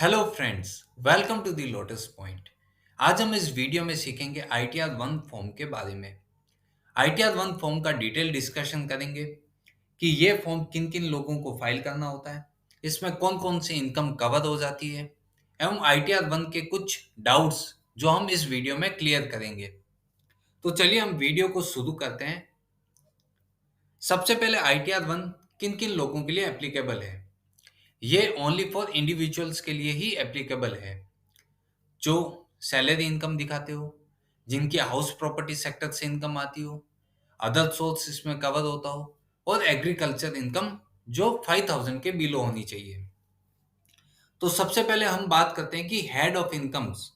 Hello friends, welcome to the lotus point. आज हम इस वीडियो में सीखेंगे आईटीआर वन फॉर्म के बारे में। आईटीआर वन फॉर्म का डिटेल डिस्कशन करेंगे कि ये फॉर्म किन किन लोगों को फाइल करना होता है, इसमें कौन कौन सी इनकम कवर हो जाती है एवं आईटीआर वन के कुछ डाउट्स जो हम इस वीडियो में क्लियर करेंगे। तो चलिए हम वीडियो को शुरू करते हैं। सबसे पहले आईटीआर वन किन किन लोगों के लिए एप्लीकेबल है। ये ओनली फॉर इंडिविजुअल्स के लिए ही एप्लीकेबल है जो सैलरी इनकम दिखाते हो, जिनकी हाउस प्रॉपर्टी सेक्टर से इनकम आती हो, अदर सोर्स इसमें कवर होता हो और एग्रीकल्चर इनकम जो 5000 के बिलो होनी चाहिए। तो सबसे पहले हम बात करते हैं कि हेड ऑफ इनकम्स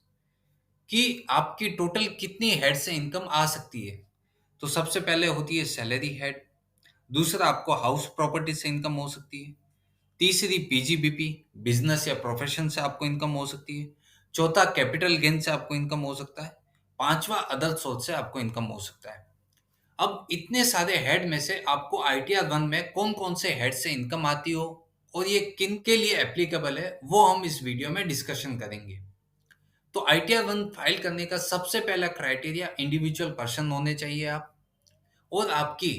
कि आपकी टोटल कितनी हेड से इनकम आ सकती है। तो सबसे पहले होती है सैलरी हेड, दूसरा आपको हाउस प्रॉपर्टी से इनकम हो सकती है, तीसरी पीजीबीपी बिजनेस या प्रोफेशन से आपको इनकम हो सकती है, चौथा कैपिटल गेन से आपको इनकम हो सकता है, पांचवा अदर सोर्स से आपको इनकम हो सकता है। अब इतने सारे हेड में से आपको आईटीआर वन में कौन कौन से हेड से इनकम आती हो और ये किन के लिए एप्लीकेबल है वो हम इस वीडियो में डिस्कशन करेंगे। तो आईटीआर वन फाइल करने का सबसे पहला क्राइटेरिया इंडिविजुअल पर्सन होने चाहिए आप, और आपकी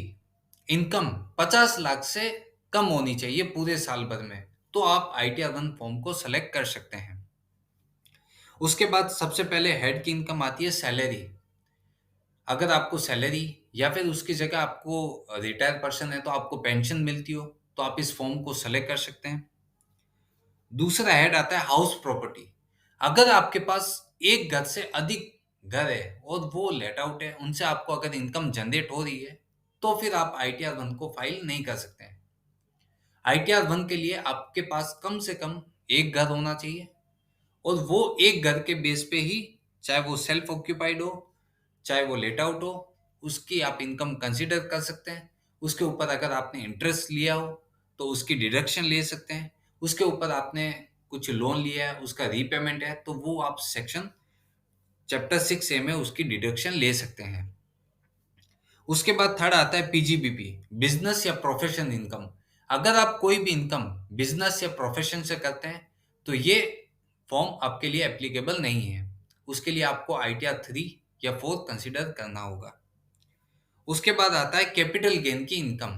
इनकम 50 लाख से कम होनी चाहिए पूरे साल भर में, तो आप आईटीआर वन फॉर्म को सेलेक्ट कर सकते हैं। उसके बाद सबसे पहले हेड की इनकम आती है सैलरी। अगर आपको सैलरी या फिर उसकी जगह आपको रिटायर पर्सन है तो आपको पेंशन मिलती हो तो आप इस फॉर्म को सेलेक्ट कर सकते हैं। दूसरा हेड आता है हाउस प्रॉपर्टी। अगर आपके पास एक घर से अधिक घर है और वो लेट आउट है, उनसे आपको अगर इनकम जनरेट हो रही है तो फिर आप आईटीआर वन को फाइल नहीं कर सकते हैं। आईटीआर वन के लिए आपके पास कम से कम एक घर होना चाहिए और वो एक घर के बेस पे ही, चाहे वो सेल्फ ऑक्यूपाइड हो चाहे वो लेट आउट हो, उसकी आप इनकम कंसीडर कर सकते हैं। उसके ऊपर अगर आपने इंटरेस्ट लिया हो तो उसकी डिडक्शन ले सकते हैं। उसके ऊपर आपने कुछ लोन लिया है, उसका रीपेमेंट है, तो वो आप सेक्शन चैप्टर 6 ए में उसकी डिडक्शन ले सकते हैं। उसके बाद थर्ड आता है पीजीबीपी बिजनेस या प्रोफेशन इनकम। अगर आप कोई भी इनकम बिजनेस या प्रोफेशन से करते हैं तो ये फॉर्म आपके लिए एप्लीकेबल नहीं है। उसके लिए आपको आईटीआर 3 या 4 कंसीडर करना होगा। उसके बाद आता है कैपिटल गेन की इनकम।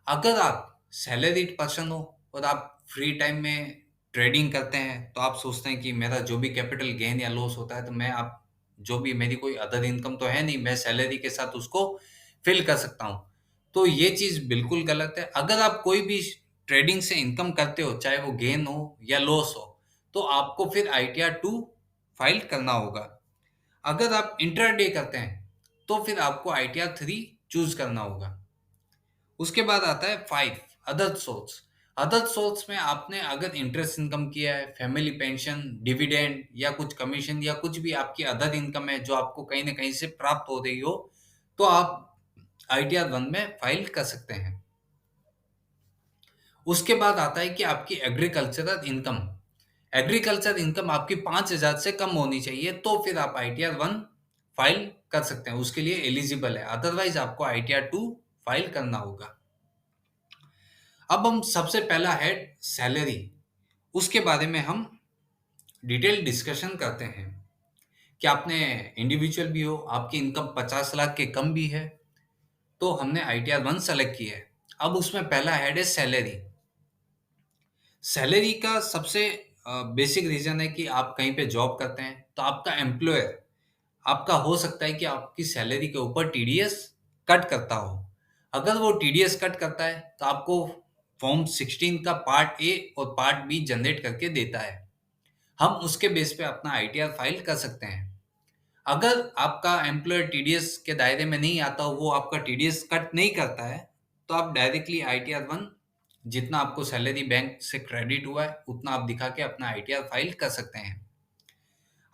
अगर आप सैलरीड पर्सन हो और आप फ्री टाइम में ट्रेडिंग करते हैं तो आप सोचते हैं कि मेरा जो भी कैपिटल गेन या लॉस होता है तो मैं आप जो भी मेरी कोई अदर इनकम तो है नहीं, मैं सैलरी के साथ उसको फिल कर सकता हूँ। तो ये चीज़ बिल्कुल गलत है। अगर आप कोई भी ट्रेडिंग से इनकम करते हो, चाहे वो गेन हो या लॉस हो, तो आपको फिर आईटीआर 2 फाइल करना होगा। अगर आप इंट्राडे करते हैं तो फिर आपको आईटीआर 3 चूज करना होगा। उसके बाद आता है 5 अदर सोर्स। अदर सोर्स में आपने अगर इंटरेस्ट इनकम किया है, फैमिली पेंशन, डिविडेंड या कुछ कमीशन या कुछ भी आपकी अदर इनकम है जो आपको कहीं ना कहीं से प्राप्त हो रही हो, तो आप आईटीआर वन में फाइल कर सकते हैं। उसके बाद आता है कि आपकी एग्रीकल्चरल इनकम। एग्रीकल्चर इनकम आपकी 5000 से कम होनी चाहिए तो फिर आप आईटीआर वन फाइल कर सकते हैं, उसके लिए एलिजिबल है। अदरवाइज आपको आईटीआर 2 फाइल करना होगा। अब हम सबसे पहला है सैलरी, उसके बारे में हम डिटेल डिस्कशन करते हैं कि आपने इंडिविजुअल भी हो, आपकी इनकम 50 लाख के कम भी है, तो हमने आईटीआर वन सेलेक्ट किया है। अब उसमें पहला हेड है सैलरी। सैलरी का सबसे बेसिक रीजन है कि आप कहीं पे जॉब करते हैं तो आपका एम्प्लॉयर आपका हो सकता है कि आपकी सैलरी के ऊपर टीडीएस कट करता हो। अगर वो टीडीएस कट करता है तो आपको फॉर्म 16 का पार्ट ए और पार्ट बी जनरेट करके देता है। हम उसके बेस पे अपना आईटीआर फाइल कर सकते हैं। अगर आपका एम्प्लॉयर टीडीएस के दायरे में नहीं आता हो, वो आपका टीडीएस कट नहीं करता है, तो आप डायरेक्टली आईटीआर वन जितना आपको सैलरी बैंक से क्रेडिट हुआ है उतना आप दिखा के अपना आईटीआर फाइल कर सकते हैं।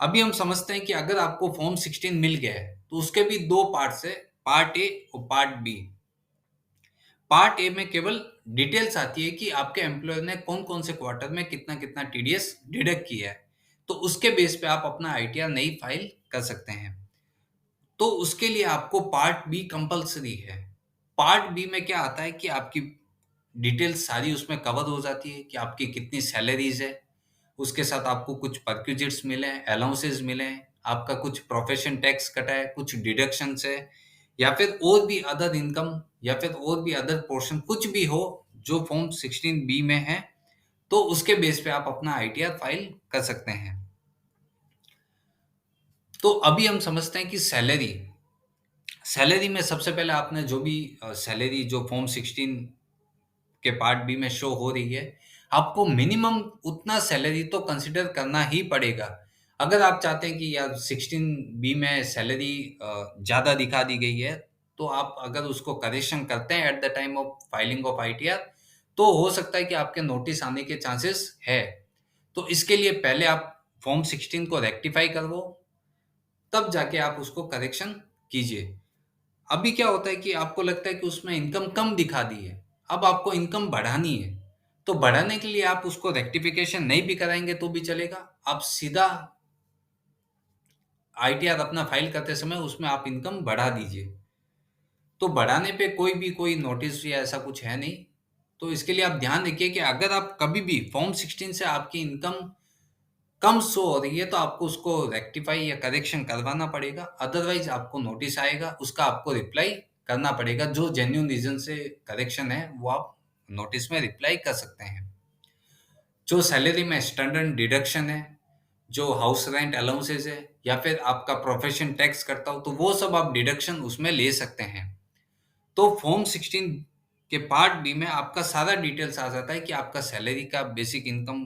अभी हम समझते हैं कि अगर आपको फॉर्म 16 मिल गया है तो उसके भी दो पार्ट्स है, पार्ट ए और पार्ट बी। पार्ट ए में केवल डिटेल्स आती है कि आपके एम्प्लॉयर ने कौन कौन से क्वार्टर में कितना कितना टीडीएस डिडक्ट किया है, तो उसके बेस पे आप अपना आईटीआर नई फाइल कर सकते हैं। तो उसके लिए आपको पार्ट बी कंपलसरी है। पार्ट बी में क्या आता है कि आपकी डिटेल्स सारी उसमें कवर हो जाती है कि आपकी कितनी सैलरीज है, उसके साथ आपको कुछ परक्विजिट्स मिले हैं, अलाउंसेस मिले हैं, आपका कुछ प्रोफेशन टैक्स कटा है, कुछ डिडक्शंस है, या फिर और भी अदर इनकम, या फिर और भी अदर पोर्शन कुछ भी हो जो फॉर्म 16 बी में है, तो उसके बेस पे आप अपना आईटीआर फाइल कर सकते हैं। तो अभी हम समझते हैं कि सैलरी सैलरी में सबसे पहले आपने जो भी सैलरी जो फॉर्म 16 के पार्ट बी में शो हो रही है, आपको मिनिमम उतना सैलरी तो कंसिडर करना ही पड़ेगा। अगर आप चाहते हैं कि यार 16 बी में सैलरी ज़्यादा दिखा दी गई है, तो आप अगर उसको करेक्शन करते हैं at the time of filing of ITR, तो हो सकता है कि आपके नोटिस आने के चांसेस है। तो इसके लिए पहले आप फॉर्म 16 को रेक्टिफाई करवो, तब जाके आप उसको करेक्शन कीजिए। अभी क्या होता है कि आपको लगता है कि उसमें इनकम कम दिखा दी है, अब आपको इनकम बढ़ानी है, तो बढ़ाने के लिए आप उसको रेक्टिफिकेशन नहीं भी कराएंगे तो भी चलेगा। आप सीधा आईटीआर अपना फाइल करते समय उसमें आप इनकम बढ़ा दीजिए। तो बढ़ाने पे कोई नोटिस या ऐसा कुछ है नहीं। तो इसके लिए आप ध्यान रखिए कि अगर आप कभी भी फॉर्म 16 से आपकी इनकम कम शो हो रही है, तो आपको उसको रेक्टिफाई या करेक्शन करवाना पड़ेगा। अदरवाइज आपको नोटिस आएगा, उसका आपको रिप्लाई करना पड़ेगा। जो जेन्युइन रीजन से करेक्शन है वो आप नोटिस में रिप्लाई कर सकते हैं। जो सैलरी में स्टैंडर्ड डिडक्शन है, जो हाउस रेंट अलाउंसेस है, या फिर आपका प्रोफेशन टैक्स करता हो, तो वो सब आप डिडक्शन उसमें ले सकते हैं। तो फॉर्म 16 के पार्ट बी में आपका सारा डिटेल्स आ जाता है कि आपका सैलरी का बेसिक इनकम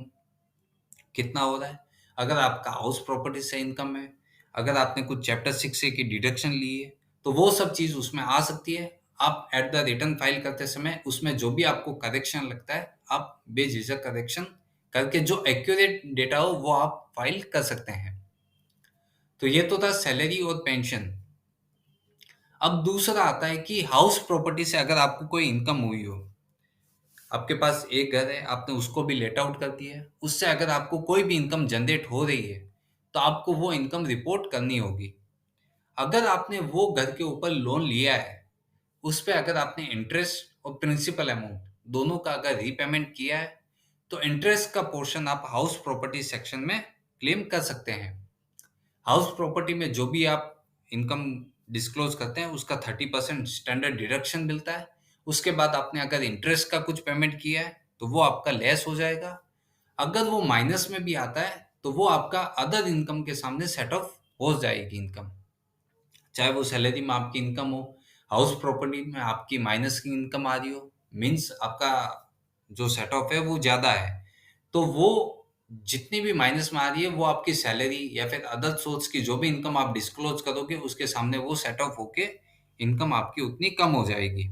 कितना हो रहा है, अगर आपका हाउस प्रॉपर्टी से इनकम है, अगर आपने कुछ चैप्टर 6 से की डिडक्शन ली है, तो वो सब चीज़ उसमें आ सकती है। आप एट द रिटर्न फाइल करते समय उसमें जो भी आपको करेक्शन लगता है, आप बेझिझक करेक्शन करके जो एक्यूरेट डेटा हो वो आप फाइल कर सकते हैं। तो ये तो था सैलरी और पेंशन। अब दूसरा आता है कि हाउस प्रॉपर्टी से अगर आपको कोई इनकम हुई हो, आपके पास एक घर है, आपने उसको भी लेट आउट कर दिया है, उससे अगर आपको कोई भी इनकम जनरेट हो रही है, तो आपको वो इनकम रिपोर्ट करनी होगी। अगर आपने वो घर के ऊपर लोन लिया है, उस पे अगर आपने इंटरेस्ट और प्रिंसिपल अमाउंट दोनों का अगर रीपेमेंट किया है, तो इंटरेस्ट का पोर्शन आप हाउस प्रॉपर्टी सेक्शन में क्लेम कर सकते हैं। हाउस प्रॉपर्टी में जो भी आप इनकम डिस्क्लोज करते हैं, उसका 30% स्टैंडर्ड डिडक्शन मिलता है। उसके बाद आपने अगर इंटरेस्ट का कुछ पेमेंट किया है, तो वो आपका लेस हो जाएगा। अगर वो माइनस में भी आता है, तो वो आपका अदर इनकम के सामने सेट ऑफ हो जाएगी इनकम। चाहे वो सैलरी में आपकी इनकम हो, हाउस प्रॉपर्टी में आपकी माइनस की इनकम आ रही हो, मीन्स आपका जो सेट ऑफ है वो ज़्यादा है, तो वो जितनी भी माइनस में आ रही है वो आपकी सैलरी या फिर अदर सोर्स की जो भी इनकम आप डिस्क्लोज करोगे, उसके सामने वो सेट ऑफ होके इनकम आपकी उतनी कम हो जाएगी।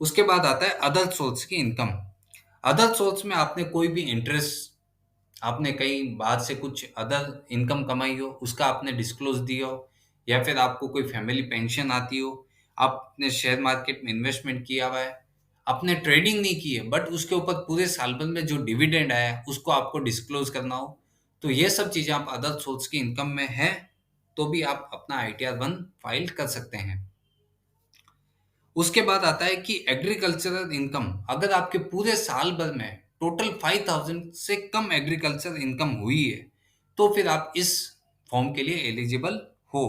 उसके बाद आता है अदर सोर्स की इनकम। अदर सोर्स में आपने कोई भी इंटरेस्ट, आपने कहीं बाहर से कुछ अदर इनकम कमाई हो, उसका आपने डिस्क्लोज दिया हो, या फिर आपको कोई फैमिली पेंशन आती हो, आपने शेयर मार्केट में इन्वेस्टमेंट किया हुआ है, आपने ट्रेडिंग नहीं की है, बट उसके ऊपर पूरे साल भर में जो डिविडेंड आया है उसको आपको डिस्क्लोज करना हो, तो ये सब चीज़ें आप अदर सोर्स की इनकम में है, तो भी आप अपना ITR-1 फाइल कर सकते हैं। उसके बाद आता है कि एग्रीकल्चरल इनकम, अगर आपके पूरे साल भर में टोटल 5000 से कम एग्रीकल्चर इनकम हुई है, तो फिर आप इस फॉर्म के लिए एलिजिबल हो।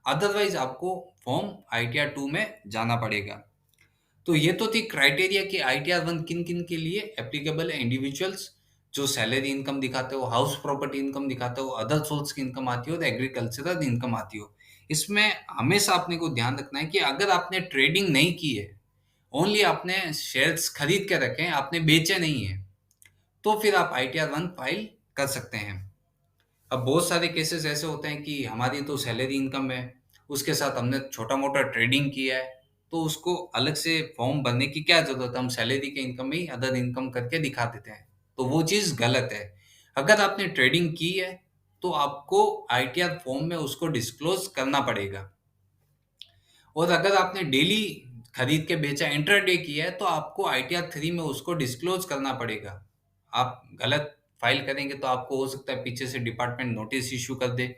अदरवाइज आपको फॉर्म ITR-2 में जाना पड़ेगा। तो ये तो थी क्राइटेरिया कि ITR-1 किन किन के लिए एप्लीकेबल है। इंडिविजुअल्स जो सैलरी इनकम दिखाते हो, हाउस प्रॉपर्टी इनकम दिखाते हो, अदर सोर्स की इनकम आती हो, और एग्रीकल्चरल इनकम आती हो। इसमें हमेशा आपने को ध्यान रखना है कि अगर आपने ट्रेडिंग नहीं की है, ओनली आपने शेयर्स खरीद के रखे हैं, आपने बेचे नहीं है, तो फिर आप ITR-1 फाइल कर सकते हैं। अब बहुत सारे केसेस ऐसे होते हैं कि हमारी तो सैलरी इनकम है, उसके साथ हमने छोटा मोटा ट्रेडिंग किया है, तो उसको अलग से फॉर्म भरने की क्या जरूरत है, हम सैलरी के इनकम में ही अदर इनकम करके दिखा देते हैं, तो वो चीज़ गलत है। अगर आपने ट्रेडिंग की है, तो आपको ITR फॉर्म में उसको डिस्क्लोज करना पड़ेगा। और अगर आपने डेली खरीद के बेचा, इंट्राडे किया है, तो आपको ITR-3 में उसको डिस्क्लोज करना पड़ेगा। आप गलत फाइल करेंगे तो आपको हो सकता है पीछे से डिपार्टमेंट नोटिस इश्यू कर दे,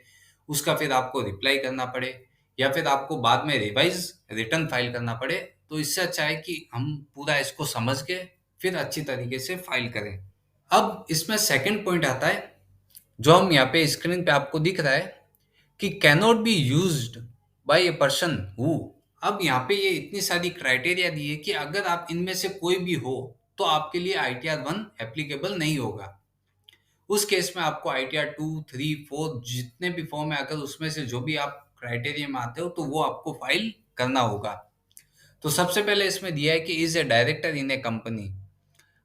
उसका फिर आपको रिप्लाई करना पड़े, या फिर आपको बाद में रिवाइज रिटर्न फाइल करना पड़े। तो इससे अच्छा है कि हम पूरा इसको समझ के फिर अच्छी तरीके से फाइल करें। अब इसमें सेकंड पॉइंट आता है, जो हम यहाँ पे स्क्रीन पे आपको दिख रहा है कि cannot be used by a person who. अब यहाँ पे ये इतनी सारी क्राइटेरिया दी है कि अगर आप इनमें से कोई भी हो तो आपके लिए आईटीआर 1 एप्लीकेबल नहीं होगा। उस केस में आपको आईटीआर 2, 3, 4 जितने भी फॉर्म है, अगर उसमें से जो भी आप क्राइटेरिया में आते हो तो वो आपको फाइल करना होगा। तो सबसे पहले इसमें दिया है कि is A director in A company.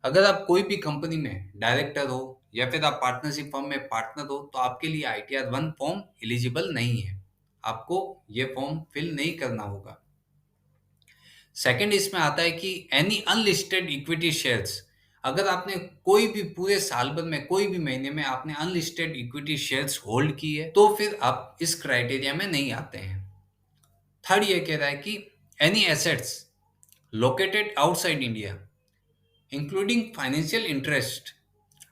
अगर आप कोई भी कंपनी में डायरेक्टर हो या फिर आप पार्टनरशिप फर्म में पार्टनर हो तो आपके लिए आईटीआर 1 फॉर्म एलिजिबल नहीं है, आपको ये फॉर्म फिल नहीं करना होगा। सेकंड इसमें आता है कि एनी अनलिस्टेड इक्विटी शेयर्स। अगर आपने कोई भी पूरे साल भर में कोई भी महीने में आपने अनलिस्टेड इक्विटी शेयर्स होल्ड की है तो फिर आप इस क्राइटेरिया में नहीं आते हैं। थर्ड ये कह रहा है कि any assets located outside India including financial interest.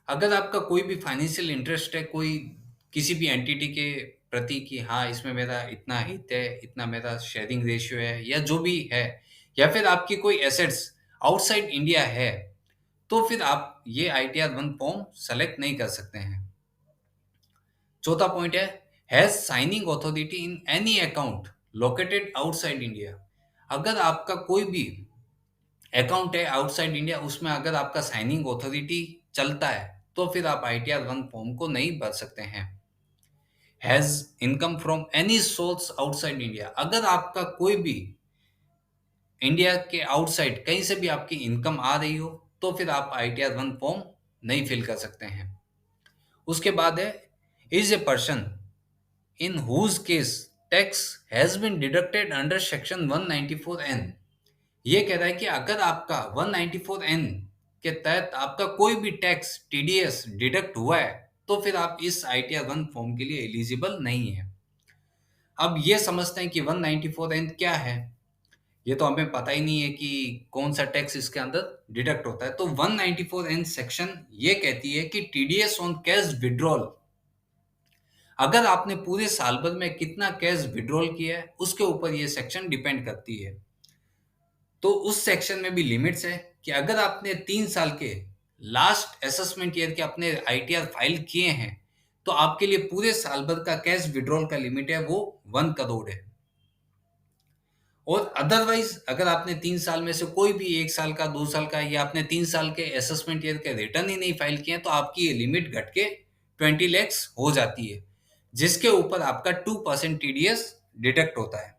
अगर आपका कोई भी फाइनेंशियल इंटरेस्ट है कोई किसी भी एंटिटी के प्रति कि हाँ इसमें मेरा इतना हित है, इतना मेरा शेयरिंग रेशियो है या जो भी है, या फिर आपकी कोई एसेट्स आउटसाइड इंडिया है, तो फिर आप ये आईटीआर 1 फॉर्म सेलेक्ट नहीं कर सकते हैं। चौथा पॉइंट है has signing authority in any account located outside India. अगर आपका कोई भी अकाउंट है आउटसाइड इंडिया, उसमें अगर आपका साइनिंग अथॉरिटी चलता है तो फिर आप आईटीआर 1 फॉर्म को नहीं भर सकते हैं। Has income from any source outside India. अगर आपका कोई भी इंडिया के आउटसाइड कहीं से भी आपकी इनकम आ रही हो तो फिर आप आईटीआर 1 फॉर्म नहीं फिल कर सकते हैं। उसके बाद है is a person in whose case tax has been deducted under section 194N। ये कह रहा है कि अगर आपका 194N के तहत आपका कोई भी टैक्स टीडीएस डिडक्ट हुआ है तो फिर आप इस आईटीआर 1 फॉर्म के लिए एलिजिबल नहीं है। अब ये समझते हैं कि 194N क्या है। ये तो हमें पता ही नहीं है कि कौन सा टैक्स इसके अंदर डिडक्ट होता है। तो 194N सेक्शन ये कहती है कि टीडीएस ऑन कैश विड्रॉल। अगर आपने पूरे साल भर में कितना कैश विड्रॉल किया है उसके ऊपर ये सेक्शन डिपेंड करती है। तो उस सेक्शन में भी लिमिट्स है कि अगर आपने 3 साल के लास्ट असेसमेंट ईयर के अपने आईटीआर फाइल किए हैं तो आपके लिए पूरे साल भर का कैश विड्रॉल का लिमिट है वो 1 करोड़ है। और अदरवाइज अगर आपने 3 साल में से कोई भी 1 साल का 2 साल का या आपने 3 साल के असेसमेंट ईयर के रिटर्न ही नहीं फाइल किए हैं तो आपकी ये लिमिट घट के 20 lakhs हो जाती है, जिसके ऊपर आपका 2% टीडीएस डिडक्ट होता है।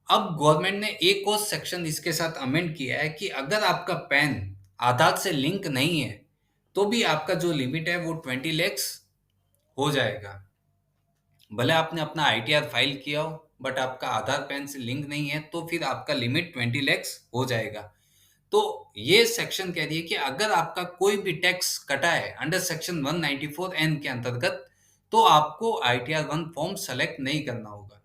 अब गवर्नमेंट ने एक और सेक्शन इसके साथ अमेंड किया है कि अगर आपका पैन आधार से लिंक नहीं है तो भी आपका जो लिमिट है वो 20 lakhs हो जाएगा। भले आपने अपना आईटीआर फाइल किया हो बट आपका आधार पैन से लिंक नहीं है तो फिर आपका लिमिट 20 lakhs हो जाएगा। तो ये सेक्शन कह रही है कि अगर आपका कोई भी टैक्स कटा है अंडर सेक्शन 194N के अंतर्गत तो आपको आईटीआर 1 फॉर्म सेलेक्ट नहीं करना होगा।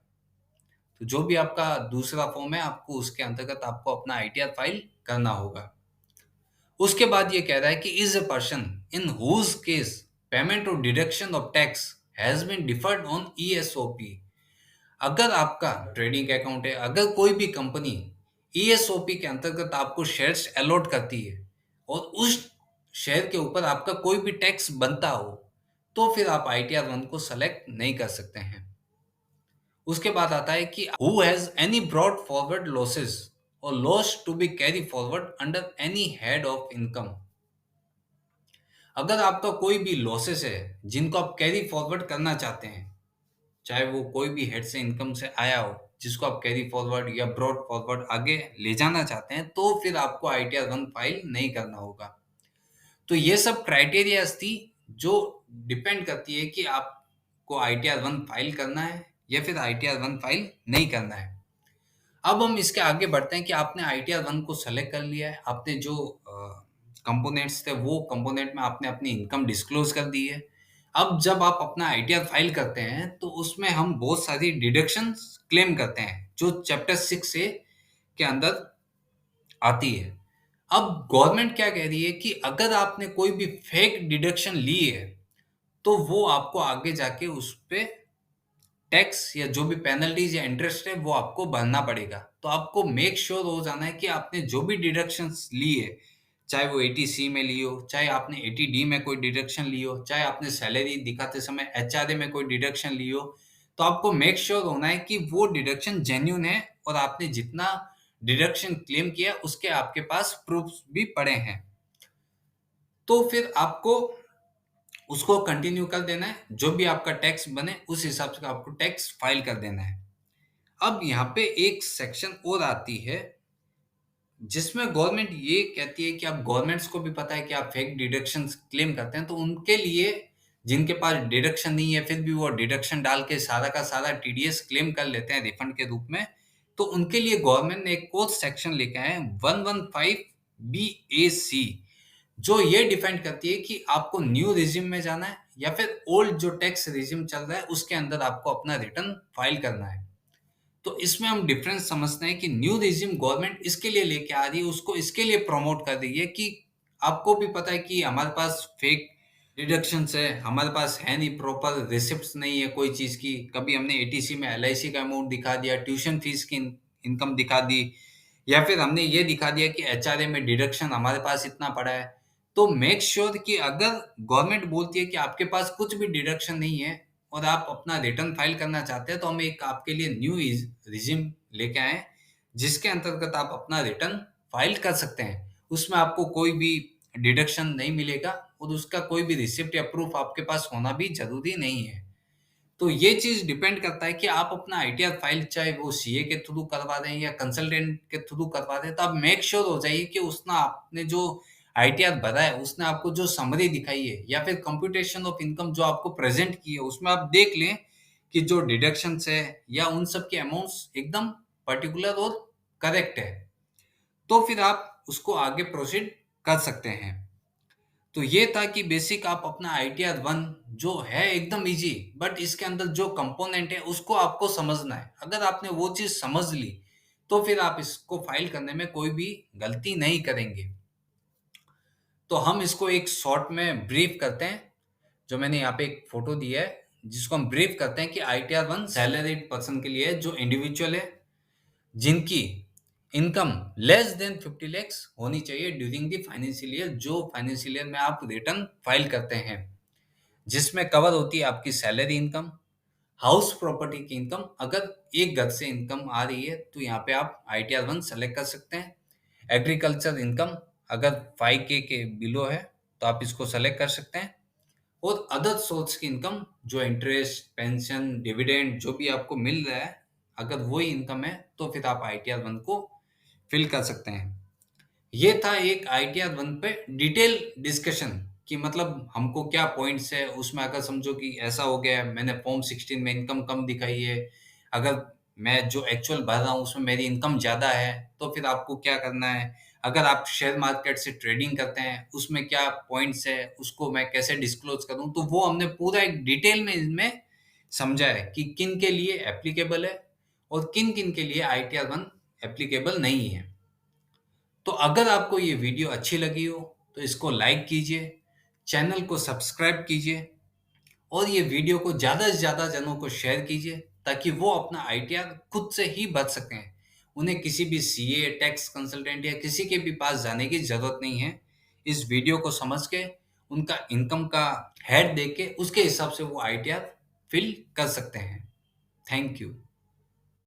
तो जो भी आपका दूसरा फॉर्म है आपको उसके अंतर्गत आपको अपना आईटीआर फाइल करना होगा। उसके बाद ये कह रहा है कि is a person in whose case payment or deduction of tax has been deferred on ESOP. अगर आपका ट्रेडिंग अकाउंट है, अगर कोई भी कंपनी ईएसओपी के अंतर्गत आपको शेयर्स अलॉट करती है और उस शेयर के ऊपर आपका कोई भी टैक्स बनता हो तो फिर आप आईटीआर 1 को सेलेक्ट नहीं कर सकते हैं। उसके बाद आता है कि who has any brought forward losses or loss to be carry forward under any head of income. अगर आपका कोई भी लॉसेस है जिनको आप कैरी फॉरवर्ड करना चाहते हैं, चाहे वो कोई भी हेड से इनकम से आया हो जिसको आप कैरी फॉरवर्ड या ब्रॉड फॉरवर्ड आगे ले जाना चाहते हैं तो फिर आपको आईटीआर 1 फाइल नहीं करना होगा। तो ये सब क्राइटेरियाज थी जो डिपेंड करती है कि आपको आईटीआर 1 फाइल करना है या फिर आईटीआर 1 फाइल नहीं करना है। अब हम इसके आगे बढ़ते हैं कि आपने आईटीआर 1 को सेलेक्ट कर लिया है, आपने जो कंपोनेंट्स थे वो कंपोनेंट में आपने अपनी इनकम डिस्क्लोज कर दी है। अब जब आप अपना आईटीआर फाइल करते हैं तो उसमें हम बहुत सारी डिडक्शंस क्लेम करते हैं जो चैप्टर 6A के अंदर आती है। अब गवर्नमेंट क्या कह रही है कि अगर आपने कोई भी फेक डिडक्शन ली है तो वो आपको आगे जाके उस पे टैक्स या जो भी पेनल्टीज या इंटरेस्ट है वो आपको भरना पड़ेगा। तो आपको मेक श्योर हो जाना है कि आपने जो भी डिडक्शंस ली है चाहे वो 80C में ली हो, चाहे आपने 80D में कोई डिडक्शन ली हो, चाहे आपने सैलरी दिखाते समय एचआरए में कोई डिडक्शन ली हो, तो आपको मेक श्योर होना है कि वो डिडक्शन जेन्युइन है और आपने जितना डिडक्शन क्लेम किया उसके आपके पास प्रूफ्स भी पड़े हैं। तो फिर आपको उसको कंटिन्यू कर देना है, जो भी आपका टैक्स बने उस हिसाब से आपको टैक्स फाइल कर देना है। अब यहाँ पे एक सेक्शन और आती है जिसमें गवर्नमेंट ये कहती है कि आप गवर्नमेंट्स को भी पता है कि आप फेक डिडक्शंस क्लेम करते हैं, तो उनके लिए जिनके पास डिडक्शन नहीं है फिर भी वो डिडक्शन डाल के सारा का सारा टीडीएस क्लेम कर लेते हैं रिफंड के रूप में, तो उनके लिए गवर्नमेंट ने एक और सेक्शन लेके आए हैं 115BAC, जो ये डिफाइन करती है कि आपको न्यू रिजिम में जाना है या फिर ओल्ड जो टैक्स रिजिम चल रहा है उसके अंदर आपको अपना रिटर्न फाइल करना है। तो इसमें हम डिफरेंस समझते हैं कि न्यू रिजिम गवर्नमेंट इसके लिए लेके आ रही है, उसको इसके लिए प्रमोट कर रही है कि आपको भी पता है कि हमारे पास फेक डिडक्शंस है, हमारे पास है नहीं, प्रॉपर रिसिप्ट्स नहीं है कोई चीज़ की। कभी हमने एटीसी में एलआईसी का अमाउंट दिखा दिया, ट्यूशन फीस की इनकम दिखा दी, या फिर हमने ये दिखा दिया कि एचआरए में डिडक्शन हमारे पास इतना पड़ा है। तो मेक श्योर कि अगर गवर्नमेंट बोलती है कि आपके पास कुछ भी डिडक्शन नहीं है और आप अपना रिटर्न फाइल करना चाहते हैं, तो हम एक आपके लिए न्यू रिजिम लेके आए जिसके अंतर्गत आप अपना रिटर्न फाइल कर सकते हैं। उसमें आपको कोई भी डिडक्शन नहीं मिलेगा और उसका कोई भी रिसिप्ट या प्रूफ आपके पास होना भी जरूरी नहीं है। तो ये चीज डिपेंड करता है कि आप अपना आईटीआर फाइल चाहे वो सीए के थ्रू करवा दें या कंसल्टेंट के थ्रू करवा दें, तो आप मेक श्योर हो जाइए कि उसने आपने जो आईटीआर भरा है उसने आपको जो समरी दिखाई है या फिर कंप्यूटेशन ऑफ इनकम जो आपको प्रेजेंट की है उसमें आप देख लें कि जो डिडक्शंस है या उन सब के अमाउंट्स एकदम पर्टिकुलर और करेक्ट है, तो फिर आप उसको आगे प्रोसीड कर सकते हैं। तो ये था कि बेसिक आप अपना आईटीआर वन जो है एकदम इजी, बट इसके अंदर जो कंपोनेंट है उसको आपको समझना है। अगर आपने वो चीज समझ ली तो फिर आप इसको फाइल करने में कोई भी गलती नहीं करेंगे। तो हम इसको एक शॉर्ट में ब्रीफ करते हैं। जो मैंने यहाँ पे एक फोटो दिया है जिसको हम ब्रीफ करते हैं कि आईटीआर वन सैलरीड पर्सन के लिए है जो इंडिविजुअल है, जिनकी इनकम लेस देन 50 लैक्स होनी चाहिए ड्यूरिंग द फाइनेंशियल ईयर, जो फाइनेंशियल ईयर में आप रिटर्न फाइल करते हैं, जिसमें कवर होती है आपकी सैलरी इनकम, हाउस प्रॉपर्टी की इनकम। अगर एक घर से इनकम आ रही है तो यहाँ पे आप आईटीआर वन सेलेक्ट कर सकते हैं। एग्रीकल्चर इनकम अगर 5K के बिलो है तो आप इसको सेलेक्ट कर सकते हैं। और अदर सोर्स की इनकम जो इंटरेस्ट, पेंशन, डिविडेंड जो भी आपको मिल रहा है, अगर वही इनकम है तो फिर आप आईटीआर वन को फिल कर सकते हैं। ये था एक आईटीआर वन पे डिटेल डिस्कशन कि मतलब हमको क्या पॉइंट्स है उसमें। अगर समझो कि ऐसा हो गया है, मैंने फॉर्म 16 में इनकम कम दिखाई है, अगर मैं जो एक्चुअल भर रहा हूँ उसमें मेरी इनकम ज़्यादा है, तो फिर आपको क्या करना है। अगर आप शेयर मार्केट से ट्रेडिंग करते हैं उसमें क्या पॉइंट्स है, उसको मैं कैसे डिस्क्लोज करूँ, तो वो हमने पूरा एक डिटेल में इसमें समझा है कि किन के लिए एप्लीकेबल है और किन किन के लिए आईटीआर वन एप्लीकेबल नहीं है। तो अगर आपको ये वीडियो अच्छी लगी हो तो इसको लाइक कीजिए, चैनल को सब्सक्राइब कीजिए और ये वीडियो को ज़्यादा से ज़्यादा जनों को शेयर कीजिए ताकि वो अपना आईटीआर खुद से ही भर सकें। उन्हें किसी भी सीए, टैक्स कंसल्टेंट या किसी के भी पास जाने की ज़रूरत नहीं है। इस वीडियो को समझ के उनका इनकम का हेड देख के उसके हिसाब से वो आईटीआर फिल कर सकते हैं। Thank you.